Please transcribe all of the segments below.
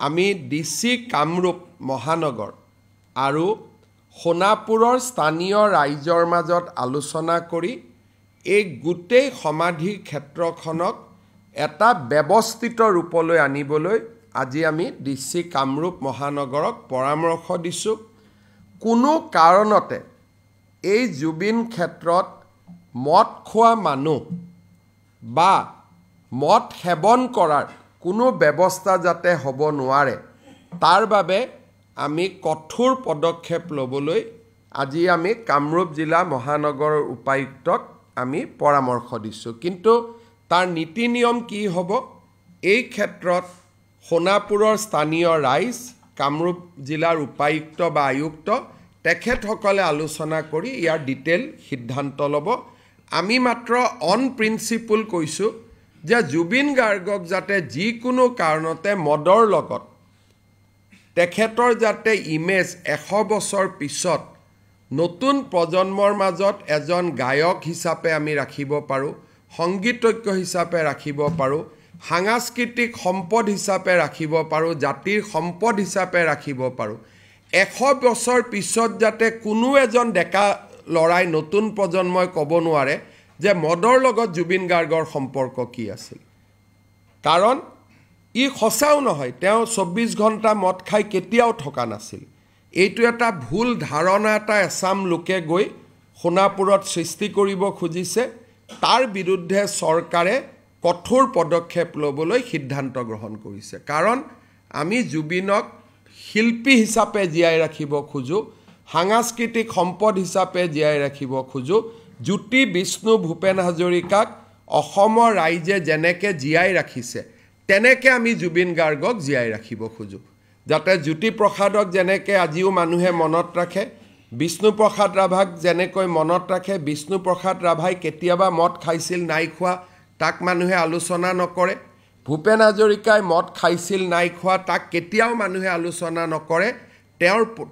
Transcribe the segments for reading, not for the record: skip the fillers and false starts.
আমি ডিসি কামৰূপ মহানগৰ আৰু সোণাপুৰৰ স্থানীয় ৰাইজৰ মাজত আলোচনা কৰি এই গোটেই সমাধি ক্ষেত্ৰখনক এটা ব্যৱস্থিত ৰূপলৈ আনিবলৈ আজি আমি ডিসি কামৰূপ মহানগৰক পৰামৰ্শ দিছোঁ। কোনো কাৰণতে এই জুবিন ক্ষেত্ৰত মদ খোৱা মানুহ বা মদ সেৱন কৰাৰ কোনো ব্যৱস্থা যাতে হ'ব নোৱাৰে তাৰ বাবে আমি কঠোৰ পদক্ষেপ ল'বলৈ আজি আমি কামৰূপ জিলা মহানগৰৰ উপায়ুক্তক আমি পৰামৰ্শ দিছোঁ। কিন্তু তাৰ নীতি নিয়ম কি হ'ব এই ক্ষেত্ৰত সোণাপুৰৰ স্থানীয় ৰাইজ কামৰূপ জিলাৰ উপায়ুক্ত বা আয়ুক্ত তেখেতসকলে আলোচনা কৰি ইয়াৰ ডিটেইল সিদ্ধান্ত ল'ব। আমি মাত্ৰ অন প্ৰিন্সিপল কৈছোঁ যে জুবিন গাৰ্গক যাতে যিকোনো কাৰণতে মদৰ লগত তেখেতৰ যাতে ইমেজ 100 বছৰ পিছত নতুন প্ৰজন্মৰ মাজত এজন গায়ক হিচাপে আমি ৰাখিব পাৰোঁ, সংগীতজ্ঞ হিচাপে ৰাখিব পাৰোঁ, সাংস্কৃতিক সম্পদ হিচাপে ৰাখিব পাৰোঁ, জাতিৰ সম্পদ হিচাপে ৰাখিব পাৰোঁ। 100 বছৰ পিছত যাতে কোনো এজন ডেকা লৰাই নতুন প্ৰজন্মই ক'ব নোৱাৰে যে মদৰ লগত জুবিন গাৰ্গৰ সম্পৰ্ক কি আছিল। কাৰণ ই সঁচাও নহয়, তেওঁ 24 ঘণ্টা মদ খাই কেতিয়াও থকা নাছিল। এইটো এটা ভুল ধাৰণা এটা এছাম লোকে গৈ সোণাপুৰত সৃষ্টি কৰিব খুজিছে। তাৰ বিৰুদ্ধে চৰকাৰে কঠোৰ পদক্ষেপ ল'বলৈ সিদ্ধান্ত গ্ৰহণ কৰিছে। কাৰণ আমি জুবিনক শিল্পী হিচাপে জীয়াই ৰাখিব খোজোঁ, সাংস্কৃতিক সম্পদ হিচাপে জীয়াই ৰাখিব খোজোঁ। জ্যোতি বিষ্ণু ভূপেন হাজৰিকাক অসমৰ ৰাইজে যেনেকৈ জীয়াই ৰাখিছে তেনেকৈ আমি জুবিন গাৰ্গক জীয়াই ৰাখিব খোজোঁ। যাতে জ্যোতিপ্ৰসাদক যেনেকৈ আজিও মানুহে মনত ৰাখে, বিষ্ণুপ্ৰসাদ ৰাভাক যেনেকৈ মনত ৰাখে। বিষ্ণুপ্ৰসাদ ৰাভাই কেতিয়াবা মদ খাইছিল নাই খোৱা তাক মানুহে আলোচনা নকৰে। ভূপেন হাজৰিকাই মদ খাইছিল নাই খোৱা তাক কেতিয়াও মানুহে আলোচনা নকৰে।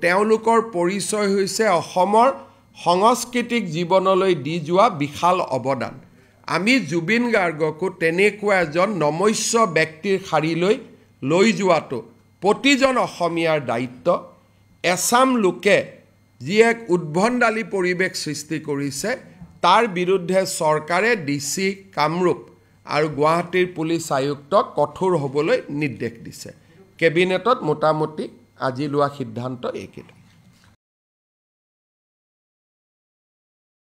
তেওঁলোকৰ পৰিচয় হৈছে অসমৰ সাংস্কৃতিক জীৱনলৈ দি যোৱা বিশাল অৱদান। আমি জুবিন গাৰ্গকো তেনেকুৱা এজন নমস্য ব্যক্তিৰ শাৰীলৈ লৈ যোৱাটো প্ৰতিজন অসমীয়াৰ দায়িত্ব। এছাম লোকে যি এক উদ্ভণ্ডালী পৰিৱেশ সৃষ্টি কৰিছে তাৰ বিৰুদ্ধে চৰকাৰে ডিচি কামৰূপ আৰু গুৱাহাটীৰ পুলিচ আয়ুক্তক কঠোৰ হ'বলৈ নিৰ্দেশ দিছে। কেবিনেটত মোটামুটি আজি লোৱা সিদ্ধান্ত এইকেইটা।